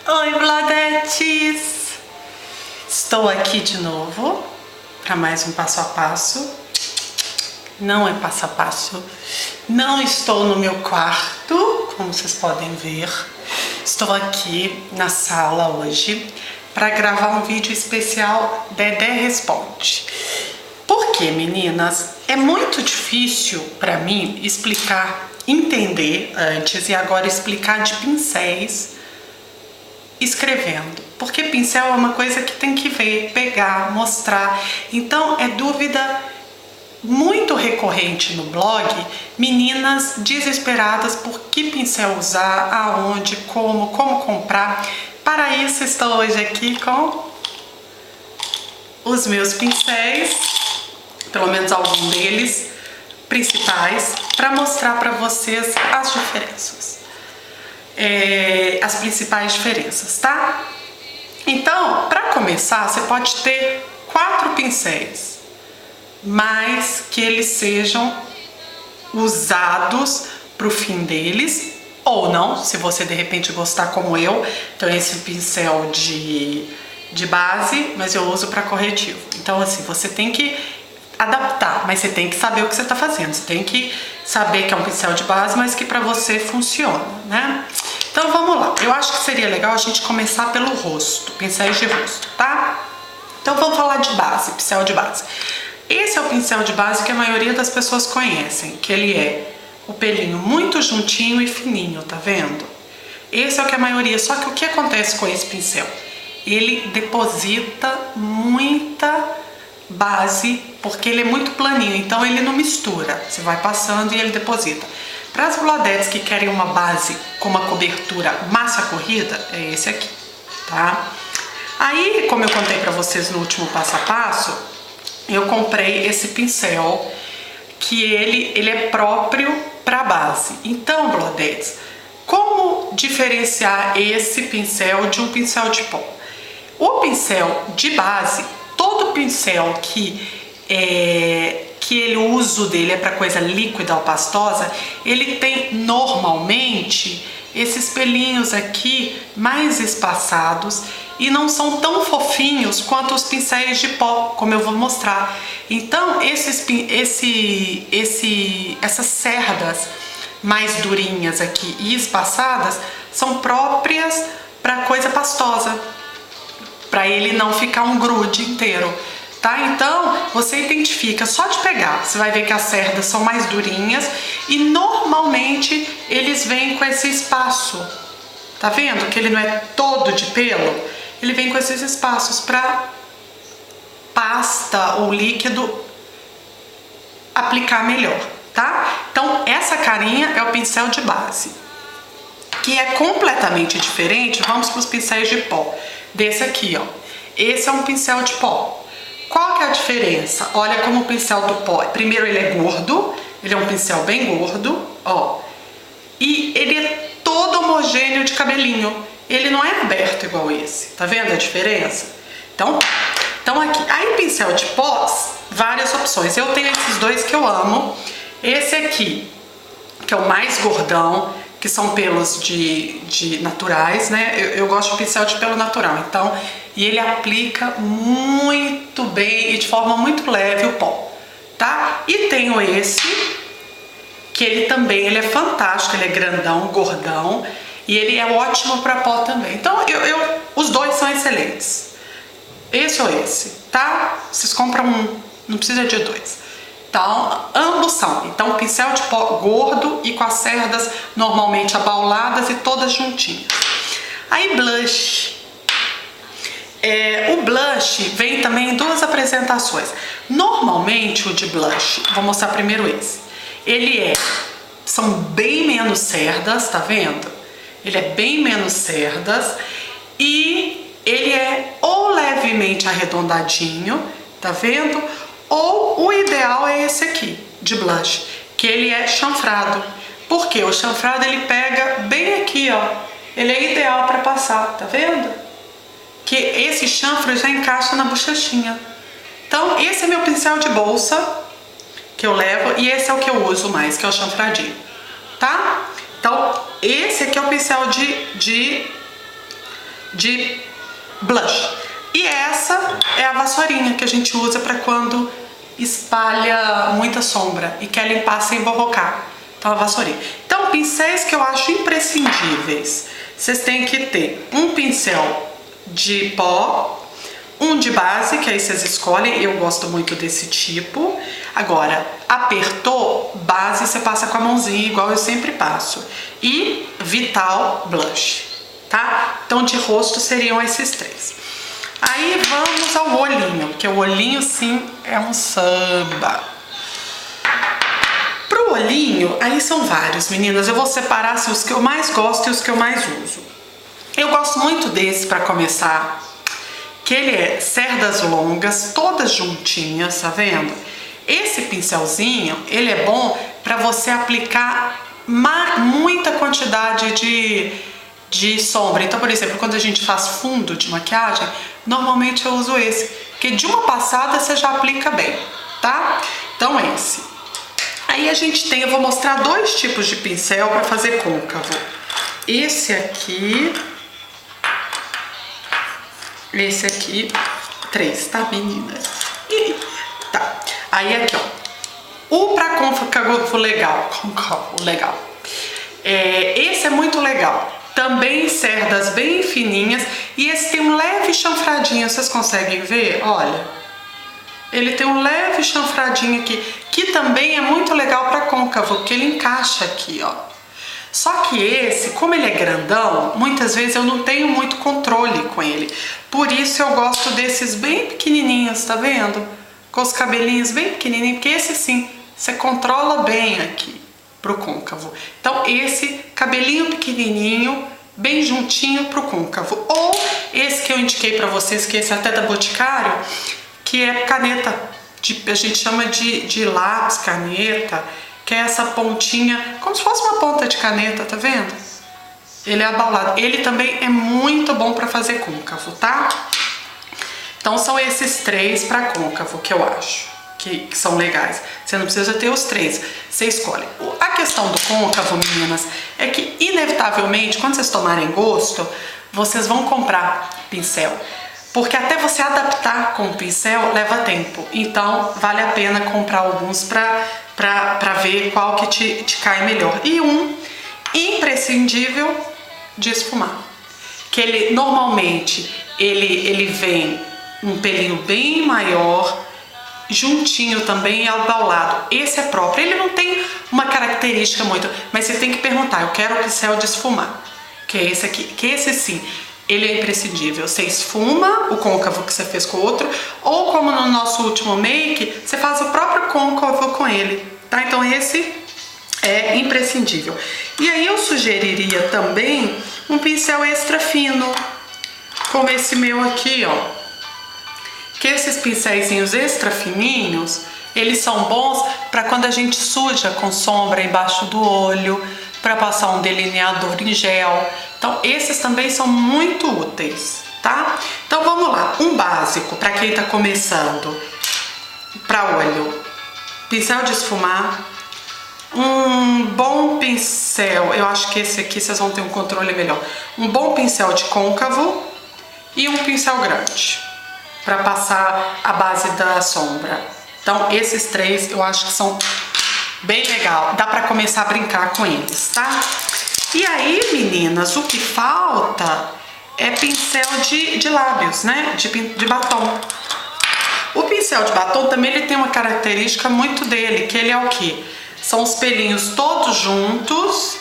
Oi, Bladetes! Estou aqui de novo para mais um passo a passo. Não é passo a passo. Não estou no meu quarto, como vocês podem ver. Estou aqui na sala hoje para gravar um vídeo especial Dedé Responde. Por quê, meninas? É muito difícil para mim explicar, entender antes e agora explicar de pincéis escrevendo, porque pincel é uma coisa que tem que ver, pegar, mostrar. Então é dúvida muito recorrente no blog, meninas desesperadas por que pincel usar, aonde, como comprar. Para isso estou hoje aqui com os meus pincéis, pelo menos algum deles principais, para mostrar para vocês as diferenças. As principais diferenças, tá? Então, para começar, você pode ter 4 pincéis, mas que eles sejam usados para o fim deles, ou não, se você de repente gostar como eu. Então esse pincel de base, mas eu uso para corretivo. Então assim, você tem que adaptar, mas você tem que saber o que você está fazendo. Você tem que saber que é um pincel de base, mas que para você funciona, né? Então vamos lá. Eu acho que seria legal a gente começar pelo rosto, pincéis de rosto, tá? Então vamos falar de base, pincel de base. Esse é o pincel de base que a maioria das pessoas conhecem, que ele é o pelinho muito juntinho e fininho, tá vendo? Esse é o que a maioria, só que o que acontece com esse pincel? Ele deposita muita base, porque ele é muito planinho, então ele não mistura. Você vai passando e ele deposita. Para as bladetes que querem uma base com uma cobertura massa corrida, é esse aqui, tá? Aí, como eu contei para vocês no último passo a passo, eu comprei esse pincel, que ele é próprio para base. Então, bladetes, como diferenciar esse pincel de um pincel de pó? O pincel de base, todo pincel que o uso dele é para coisa líquida ou pastosa, ele tem normalmente esses pelinhos aqui mais espaçados e não são tão fofinhos quanto os pincéis de pó, como eu vou mostrar. Então essas cerdas mais durinhas aqui e espaçadas são próprias para coisa pastosa, para ele não ficar um grude inteiro, tá? Então você identifica só de pegar, você vai ver que as cerdas são mais durinhas e normalmente eles vêm com esse espaço, tá vendo? Que ele não é todo de pelo, ele vem com esses espaços para pasta ou líquido aplicar melhor, tá? Então essa carinha é o pincel de base, que é completamente diferente. Vamos para os pincéis de pó. Desse aqui, ó. Esse é um pincel de pó. Qual que é a diferença? Olha como o pincel do pó, primeiro ele é gordo, ele é um pincel bem gordo, ó. E ele é todo homogêneo de cabelinho. Ele não é aberto igual esse. Tá vendo a diferença? Então aqui. Aí pincel de pó, várias opções. Eu tenho esses dois que eu amo. Esse aqui, que é o mais gordão, que são pelos de naturais, né? Eu gosto de pincel de pelo natural, então, e ele aplica muito bem e de forma muito leve o pó, tá? E tenho esse, que ele é fantástico, ele é grandão, gordão, e ele é ótimo para pó também. Então, os dois são excelentes. Esse ou esse, tá? Vocês compram um, não precisa de dois. Então, ambos são. Então, pincel de pó gordo e com as cerdas normalmente abauladas e todas juntinhas. Aí, blush. O blush vem também em 2 apresentações. Normalmente, o de blush, vou mostrar primeiro esse. São bem menos cerdas, tá vendo? Ele é bem menos cerdas e ele é ou levemente arredondadinho, tá vendo? Ou o ideal é esse aqui, de blush, que ele é chanfrado. Porque o chanfrado ele pega bem aqui, ó. Ele é ideal para passar, tá vendo? Que esse chanfro já encaixa na bochechinha. Então esse é meu pincel de bolsa que eu levo e esse é o que eu uso mais, que é o chanfradinho, tá? Então esse aqui é o pincel de de blush. E essa é a vassourinha que a gente usa para quando espalha muita sombra e quer limpar sem borrocar. Então a vassourinha. Então pincéis que eu acho imprescindíveis. Vocês têm que ter um pincel de pó, um de base, que aí vocês escolhem, eu gosto muito desse tipo. Agora, apertou, base você passa com a mãozinha, igual eu sempre passo. E Vital Blush, tá? Então de rosto seriam esses três. Aí vamos ao olhinho, que o olhinho sim é um samba. Pro olhinho, aí são vários, meninas. Eu vou separar assim, os que eu mais gosto e os que eu mais uso. Eu gosto muito desse para começar, que ele é cerdas longas, todas juntinhas, tá vendo? Esse pincelzinho, ele é bom para você aplicar muita quantidade de sombra. Então, por exemplo, quando a gente faz fundo de maquiagem, normalmente eu uso esse, porque de uma passada você já aplica bem, tá? Então esse. Aí a gente tem, eu vou mostrar dois tipos de pincel para fazer côncavo. Esse aqui, três, tá, meninas? Tá. Aí aqui, ó, o pra côncavo legal, esse é muito legal. Também cerdas bem fininhas e esse tem um leve chanfradinho, vocês conseguem ver? Olha, ele tem um leve chanfradinho aqui, que também é muito legal para côncavo, porque ele encaixa aqui, ó. Só que esse, como ele é grandão, muitas vezes eu não tenho muito controle com ele. Por isso eu gosto desses bem pequenininhos, tá vendo? Com os cabelinhos bem pequenininhos, porque esse sim, você controla bem aqui pro côncavo. Então esse cabelinho pequenininho, bem juntinho pro côncavo. Ou esse que eu indiquei pra vocês, que esse é até da Boticário, que é caneta, a gente chama de lápis, caneta, que é essa pontinha, como se fosse uma ponta de caneta, tá vendo? Ele é abaulado. Ele também é muito bom pra fazer côncavo, tá? Então são esses três pra côncavo que eu acho que são legais. Você não precisa ter os três, você escolhe. A questão do côncavo, meninas, é que inevitavelmente, quando vocês tomarem gosto, vocês vão comprar pincel. Porque até você adaptar com o pincel leva tempo. Então vale a pena comprar alguns pra ver qual que te cai melhor. E um imprescindível de esfumar. Que ele normalmente ele vem um pelinho bem maior, juntinho também ao lado. Esse é próprio, ele não tem uma característica muito, mas você tem que perguntar, eu quero o pincel de esfumar, que é esse aqui, que esse sim, ele é imprescindível. Você esfuma o côncavo que você fez com o outro, ou como no nosso último make, você faz o próprio côncavo com ele, tá? Então esse é imprescindível. E aí eu sugeriria também um pincel extra fino, como esse meu aqui, ó. Que esses pincéisinhos extra fininhos, eles são bons para quando a gente suja com sombra embaixo do olho, para passar um delineador em gel. Então esses também são muito úteis, tá? Então vamos lá, um básico para quem tá começando, para olho, pincel de esfumar, um bom pincel, eu acho que esse aqui vocês vão ter um controle melhor, um bom pincel de côncavo e um pincel grande para passar a base da sombra. Então esses três eu acho que são bem legal, dá para começar a brincar com eles, tá? E aí, meninas, o que falta é pincel de lábios, né? De batom. O pincel de batom também ele tem uma característica muito dele, que ele é o quê? São os pelinhos todos juntos,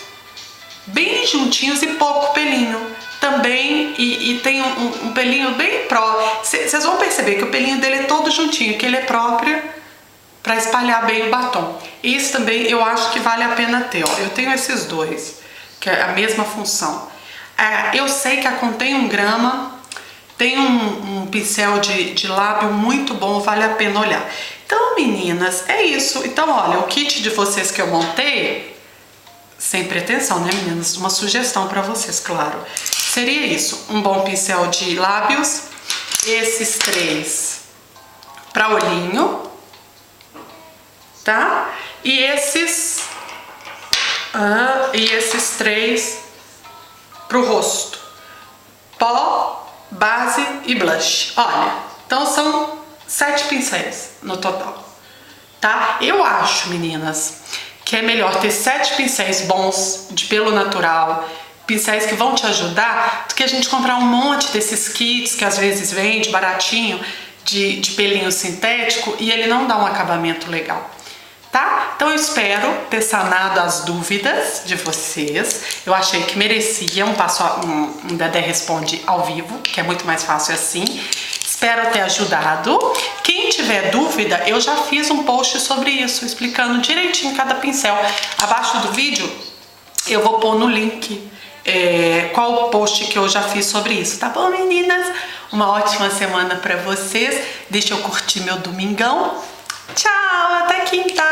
bem juntinhos e pouco pelinho. Também, e tem um pelinho bem vocês vão perceber que o pelinho dele é todo juntinho, que ele é próprio para espalhar bem o batom. Isso também eu acho que vale a pena ter, ó. Eu tenho esses dois, que é a mesma função. Eu sei que a Contém 1 grama tem um pincel de lábio muito bom, vale a pena olhar. Então, meninas, é isso. Então, olha, o kit de vocês que eu montei, sem pretensão, né, meninas? Uma sugestão para vocês, claro. Seria isso, um bom pincel de lábios, esses três para olhinho, tá? E esses três pro rosto. pó, base e blush. Olha, então são 7 pincéis no total, tá? Eu acho, meninas, que é melhor ter 7 pincéis bons de pelo natural, pincéis que vão te ajudar, do que a gente comprar um monte desses kits que às vezes vende baratinho de pelinho sintético e ele não dá um acabamento legal, tá? Então eu espero ter sanado as dúvidas de vocês. Eu achei que merecia um Dedé Responde ao vivo, que é muito mais fácil assim. Espero ter ajudado. Quem tiver dúvida, eu já fiz um post sobre isso, explicando direitinho cada pincel. Abaixo do vídeo eu vou pôr no link qual o post que eu já fiz sobre isso, tá bom, meninas? Uma ótima semana pra vocês. Deixa eu curtir meu domingão. Tchau, até quinta!